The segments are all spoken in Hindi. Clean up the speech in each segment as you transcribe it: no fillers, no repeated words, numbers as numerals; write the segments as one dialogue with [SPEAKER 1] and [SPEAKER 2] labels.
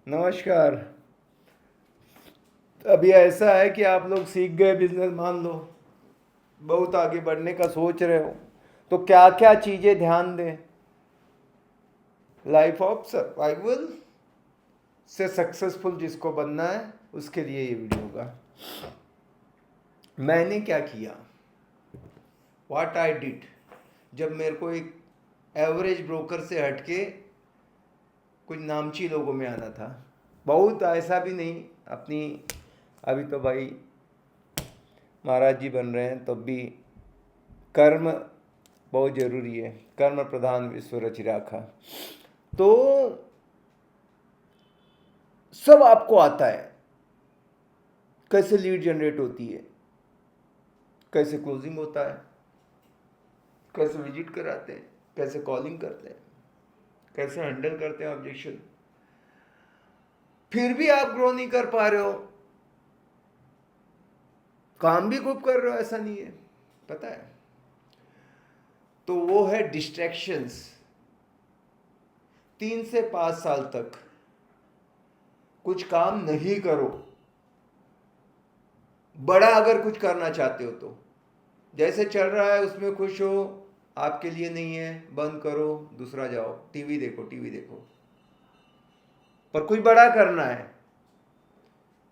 [SPEAKER 1] नमस्कार। अभी ऐसा है कि आप लोग सीख गए बिजनेस, मान लो बहुत आगे बढ़ने का सोच रहे हो, तो क्या क्या चीज़ें ध्यान दें। लाइफ ऑफ सर्वाइवल से सक्सेसफुल जिसको बनना है उसके लिए ये वीडियो होगा। मैंने क्या किया, व्हाट आई डिड, जब मेरे को एक एवरेज ब्रोकर से हटके कुछ नामची लोगों में आना था। बहुत ऐसा भी नहीं अपनी, अभी तो भाई महाराज जी बन रहे हैं, तब भी कर्म बहुत जरूरी है। कर्म प्रधान विश्व रचि राखा। तो सब आपको आता है, कैसे लीड जनरेट होती है, कैसे क्लोजिंग होता है, कैसे विजिट कराते हैं, कैसे कॉलिंग करते हैं, कैसे हैंडल करते हैं ऑब्जेक्शन। फिर भी आप ग्रो नहीं कर पा रहे हो, काम भी खूब कर रहे हो, ऐसा नहीं है, पता है। तो वो है डिस्ट्रैक्शंस। 3 से 5 साल तक कुछ काम नहीं करो, बड़ा अगर कुछ करना चाहते हो तो। जैसे चल रहा है उसमें खुश हो, आपके लिए नहीं है, बंद करो, दूसरा जाओ, टीवी देखो, टीवी देखो। पर कुछ बड़ा करना है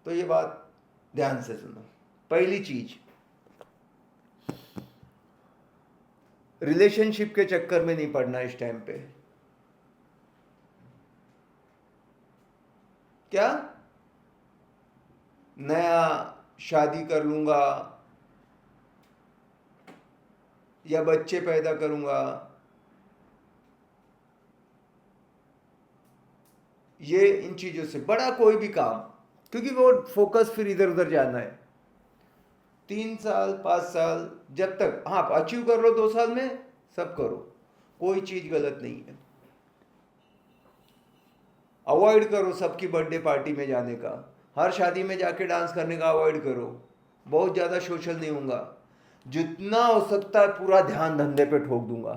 [SPEAKER 1] तो ये बात ध्यान से सुनो। पहली चीज, रिलेशनशिप के चक्कर में नहीं पड़ना इस टाइम पे। क्या नया शादी कर लूंगा या बच्चे पैदा करूंगा, ये इन चीजों से बड़ा कोई भी काम, क्योंकि वो फोकस फिर इधर उधर जाना है। 3 साल 5 साल जब तक, हाँ अचीव कर लो 2 साल में, सब करो, कोई चीज गलत नहीं है। अवॉइड करो सबकी बर्थडे पार्टी में जाने का, हर शादी में जाके डांस करने का अवॉइड करो। बहुत ज़्यादा सोशल नहीं होऊंगा, जितना हो सकता है पूरा ध्यान धंधे पे ठोक दूंगा,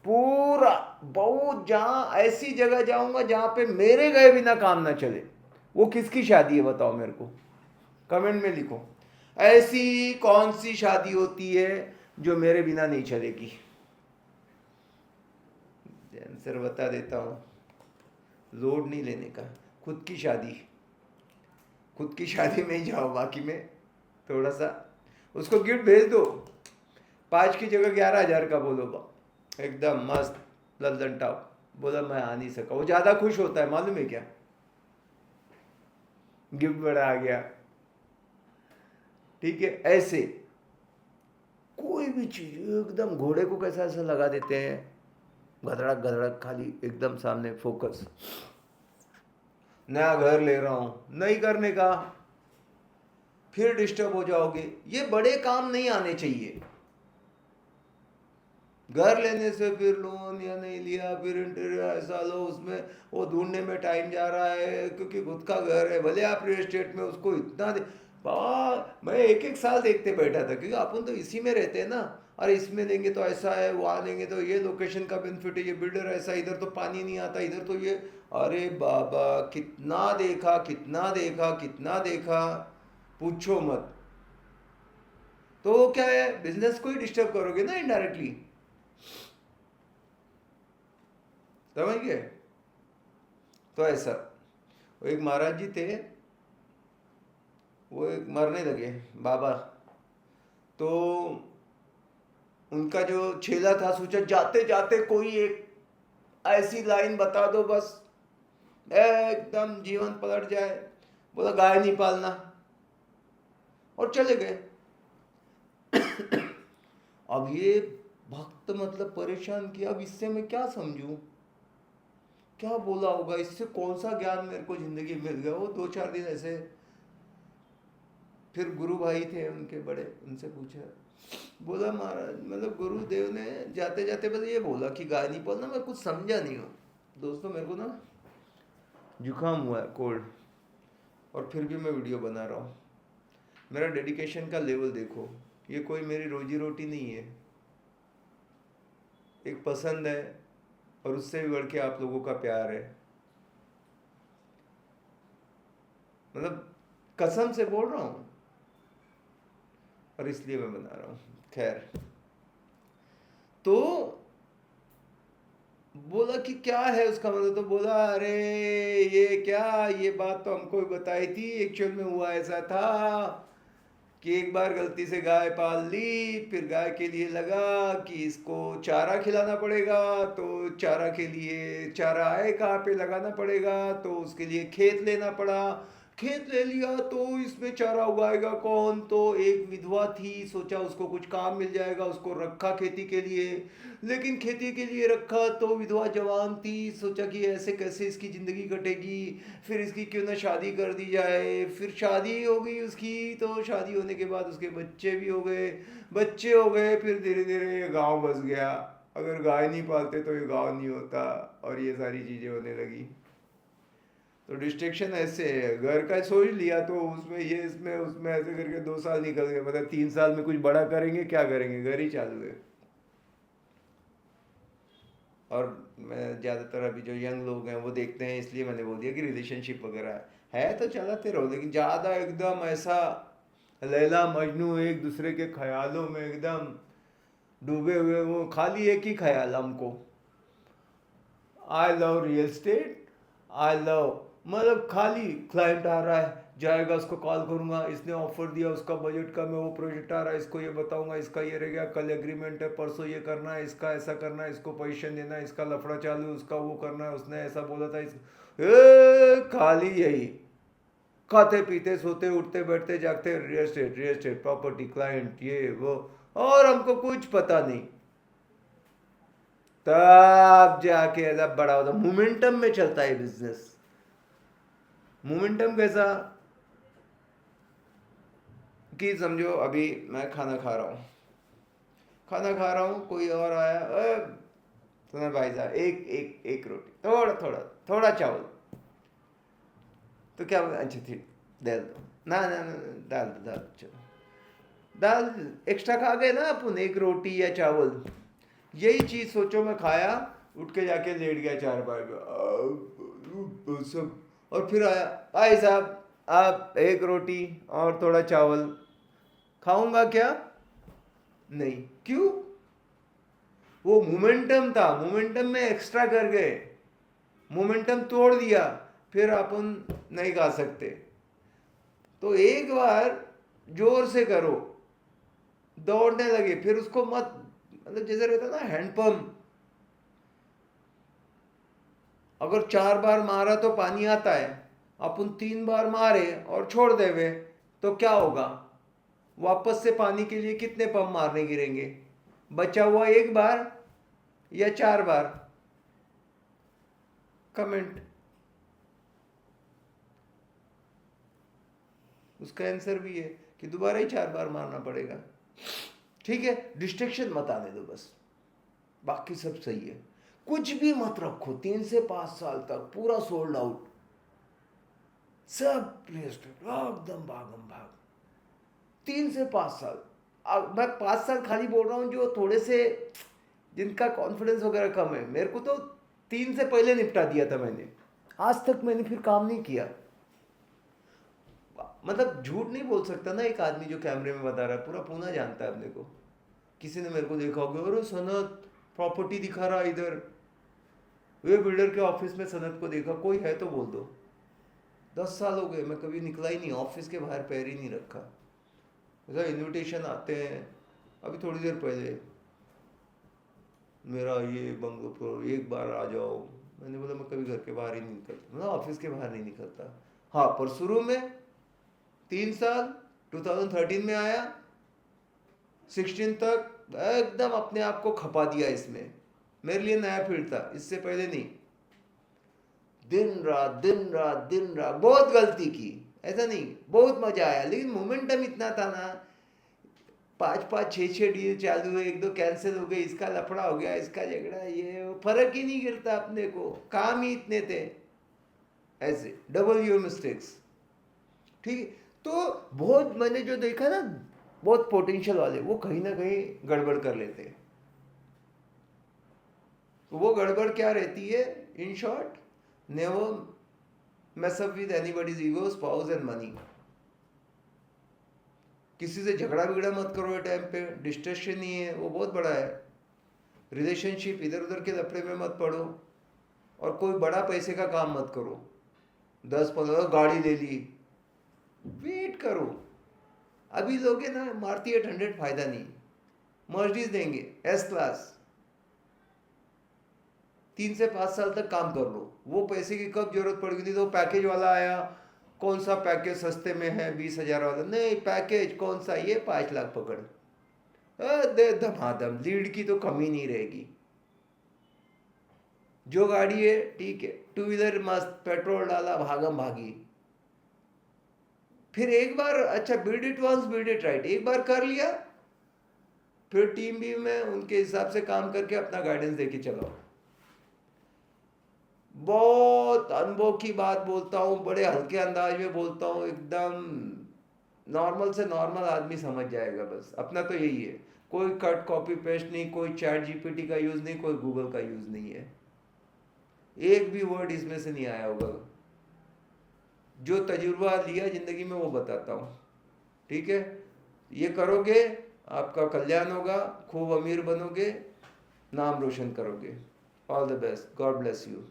[SPEAKER 1] पूरा। बहुत जहाँ ऐसी जगह जाऊंगा जहाँ पे मेरे गए बिना काम ना चले। वो किसकी शादी है बताओ मेरे को, कमेंट में लिखो। ऐसी कौन सी शादी होती है जो मेरे बिना नहीं चलेगी? आंसर बता देता हूँ, लोड नहीं लेने का। खुद की शादी, खुद की शादी में ही जाओ, बाकी में थोड़ा सा उसको गिफ्ट भेज दो। 5 की जगह 11,000 का बोलो, एकदम मस्त लल्दन टॉप। बोला मैं आ नहीं सका, वो ज़्यादा खुश होता है, मालूम है क्या? गिफ्ट बड़ा आ गया, ठीक है। ऐसे कोई भी चीज एकदम, घोड़े को कैसा ऐसा लगा देते हैं, गधड़क गधड़क, खाली एकदम सामने फोकस। नया घर ले रहा हूं, नहीं करने का, फिर डिस्टर्ब हो जाओगे। ये बड़े काम नहीं आने चाहिए। घर लेने से फिर लोन या नहीं लिया, फिर इंटीरियर ऐसा लो, उसमें वो ढूंढने में टाइम जा रहा है, क्योंकि खुद का घर है, भले आप रियल एस्टेट में उसको इतना दे। बाबा मैं एक एक साल देखते बैठा था, क्योंकि अपन तो इसी में रहते हैं ना। अरे इसमें लेंगे तो ऐसा है, वहाँ लेंगे तो ये लोकेशन का बेनिफिट है, ये बिल्डर ऐसा, इधर तो पानी नहीं आता, इधर तो ये। अरे बाबा कितना देखा, कितना देखा, कितना देखा, पूछो मत। तो क्या है, बिजनेस को ही डिस्टर्ब करोगे ना इनडायरेक्टली, समझ गए? तो ऐसा, वो एक महाराज जी थे, वो एक मरने लगे बाबा। तो उनका जो छेला था, सोचा जाते जाते कोई एक ऐसी लाइन बता दो बस एकदम जीवन पलट जाए। बोला गाय नहीं पालना, और चले गए। अब ये भक्त मतलब परेशान किया, अब इससे मैं क्या समझूं, क्या बोला होगा, इससे कौन सा ज्ञान मेरे को जिंदगी में मिल गया। वो 2 4 दिन ऐसे, फिर गुरु भाई थे उनके बड़े, उनसे पूछा। बोला महाराज मतलब गुरुदेव ने जाते जाते बस ये बोला कि गाय नहीं पालना, मैं कुछ समझा नहीं हूँ। दोस्तों मेरे को ना जुकाम हुआ है, कोल्ड, और फिर भी मैं वीडियो बना रहा हूँ। मेरा डेडिकेशन का लेवल देखो, ये कोई मेरी रोजी रोटी नहीं है, एक पसंद है, और उससे भी बढ़ के आप लोगों का प्यार है। मतलब कसम से बोल रहा हूँ, और इसलिए मैं बना रहा हूँ। खैर, तो बोला कि क्या है उसका मतलब, तो बोला अरे ये क्या, ये बात तो हमको भी बताई थी, एक्चुअल में हुआ ऐसा था कि एक बार गलती से गाय पाल ली, फिर गाय के लिए लगा कि इसको चारा खिलाना पड़ेगा, तो चारा के लिए चारा आए कहाँ पे लगाना पड़ेगा, तो उसके लिए खेत लेना पड़ा। खेत ले लिया तो इसमें चारा उगाएगा कौन, तो एक विधवा थी, सोचा उसको कुछ काम मिल जाएगा, उसको रखा खेती के लिए। लेकिन खेती के लिए रखा तो विधवा जवान थी, सोचा कि ऐसे कैसे इसकी ज़िंदगी कटेगी, फिर इसकी क्यों ना शादी कर दी जाए। फिर शादी हो गई उसकी, तो शादी होने के बाद उसके बच्चे भी हो गए, बच्चे हो गए, फिर धीरे धीरे ये गाँव बस गया। अगर गाय नहीं पालते तो ये गाँव नहीं होता, और ये सारी चीज़ें होने लगी। तो डिस्ट्रैक्शन ऐसे है, घर का सोच लिया तो उसमें ये इसमें उसमें ऐसे करके 2 साल निकल गए, मतलब 3 साल में कुछ बड़ा करेंगे क्या करेंगे, घर ही चालू है। और मैं ज़्यादातर अभी जो यंग लोग हैं वो देखते हैं, इसलिए मैंने बोल दिया कि रिलेशनशिप वगैरह है तो चलाते रहो, लेकिन ज़्यादा एकदम ऐसा लैला मजनू एक दूसरे के ख्यालों में एकदम डूबे हुए, वो खाली एक ही ख्याल हमको, I love real estate, I love, मतलब खाली क्लाइंट आ रहा है जाएगा, उसको कॉल करूंगा, इसने ऑफर दिया, उसका बजट कम है, वो प्रोजेक्ट आ रहा है, इसको ये बताऊंगा, इसका ये रह गया, कल एग्रीमेंट है, परसों ये करना है, इसका ऐसा करना है, इसको पोजीशन देना है, इसका लफड़ा चालू है, उसका वो करना है, उसने ऐसा बोला था खाली यही, खाते पीते सोते उठते बैठते जागते रियल एस्टेट प्रॉपर्टी क्लाइंट ये वो, और हमको कुछ पता नहीं। तब जाके ऐसा बड़ा होता, मोमेंटम में चलता है बिजनेस। मोमेंटम कैसा कि समझो अभी मैं खाना खा रहा हूँ, खाना खा रहा हूँ, कोई और आया, सुना भाई साहब, एक एक एक रोटी, थोड़ा थोड़ा थोड़ा चावल, तो क्या बोला, अच्छा ठीक दाल दो, ना ना ना दाल दो, दाल चलो, दाल एक्स्ट्रा खा गए ना अपन, एक रोटी या चावल, यही चीज़ सोचो मैं खाया, उठ के जाके लेट गया चार बार सब, और फिर आया, भाई साहब आप एक रोटी और थोड़ा चावल, खाऊंगा क्या, नहीं, क्यों, वो मोमेंटम था, मोमेंटम में एक्स्ट्रा कर गए, मोमेंटम तोड़ दिया, फिर अपन नहीं खा सकते। तो एक बार जोर से करो, दौड़ने लगे, फिर उसको मत, मतलब जैसे रहता ना हैंडपंप, अगर 4 बार मारा तो पानी आता है, अपन 3 बार मारे और छोड़ देवे तो क्या होगा, वापस से पानी के लिए कितने पंप मारने गिरेंगे, बचा हुआ एक बार या 4 बार, कमेंट। उसका आंसर भी है कि दोबारा ही 4 बार मारना पड़ेगा। ठीक है, डिस्ट्रैक्शन मत आने दो बस, बाकी सब सही है। कुछ भी मत रखो, 3 से 5 साल तक पूरा सोल्ड आउट, सब एकदम भागम भाग, 3 से 5 साल। अब मैं 5 साल खाली बोल रहा हूँ जो थोड़े से, जिनका कॉन्फिडेंस वगैरह कम है, मेरे को तो 3 से पहले निपटा दिया था मैंने, आज तक मैंने फिर काम नहीं किया। मतलब झूठ नहीं बोल सकता ना एक आदमी जो कैमरे में बता रहा है, पूरा पूना जानता है अपने को। किसी ने मेरे को देखा होगा, अरे सनत प्रॉपर्टी दिखा रहा इधर, वे बिल्डर के ऑफिस में सनत को देखा, कोई है तो बोल दो। 10 साल हो गए मैं कभी निकला ही नहीं, ऑफिस के बाहर पैर ही नहीं रखा। ऐसा इनविटेशन आते हैं, अभी थोड़ी देर पहले मेरा ये बंगलो पर एक बार आ जाओ, मैंने बोला मैं कभी घर के बाहर ही नहीं निकलता, मतलब ऑफिस के बाहर नहीं निकलता। हाँ, पर शुरू में 3 साल 2013 में आया, 16 तक एकदम अपने आप को खपा दिया इसमें, मेरे लिए नया फील्ड था, इससे पहले नहीं। दिन रात दिन रात दिन रात, बहुत गलती की, ऐसा नहीं, बहुत मजा आया, लेकिन मोमेंटम इतना था ना, 5-5 6-6 डील चालू है, एक दो कैंसिल हो गए, इसका लफड़ा हो गया, इसका झगड़ा, ये वो, फर्क ही नहीं गिरता अपने को, काम ही इतने थे, ऐसे डबल योर मिस्टेक्स। ठीक है, तो बहुत मैंने जो देखा ना, बहुत पोटेंशियल वाले वो कहीं ना कहीं गड़बड़ कर लेते हैं। तो वो गड़बड़ क्या रहती है, in short, never mess up with anybody's ego, spouse and money. किसी से झगड़ा बिगड़ा मत करो ये टाइम पे, डिस्ट्रैक्शन नहीं है, वो बहुत बड़ा है। रिलेशनशिप इधर उधर के लफड़े में मत पड़ो, और कोई बड़ा पैसे का काम मत करो। 10-15 गाड़ी ले ली, वेट करो, अभी लोगे ना मारुति 800 फायदा नहीं, मर्सिडीज देंगे एस क्लास, 3 से 5 साल तक काम कर लो, वो पैसे की कब जरूरत पड़ेगी। तो पैकेज वाला आया, कौन सा पैकेज सस्ते में है 20,000 वाला, नहीं पैकेज कौन सा, ये 5 लाख पकड़, दे धमाधम, लीड की तो कमी नहीं रहेगी। जो गाड़ी है ठीक है, 2 व्हीलर मस्त, पेट्रोल डाला भागम भागी। फिर एक बार अच्छा build it once build it right, एक बार कर लिया, फिर टीम भी में उनके हिसाब से काम करके अपना गाइडेंस देके चलाओ। बहुत अनुभव की बात बोलता हूँ, बड़े हल्के अंदाज में बोलता हूँ, एकदम नॉर्मल से नॉर्मल आदमी समझ जाएगा। बस अपना तो यही है, कोई कट कॉपी पेस्ट नहीं, कोई चैट जीपीटी का यूज नहीं, कोई गूगल का यूज नहीं है, एक भी वर्ड इसमें से नहीं आया होगा। जो तजुर्बा लिया जिंदगी में वो बताता हूँ, ठीक है। ये करोगे आपका कल्याण होगा, खूब अमीर बनोगे, नाम रोशन करोगे। All the best, God bless you.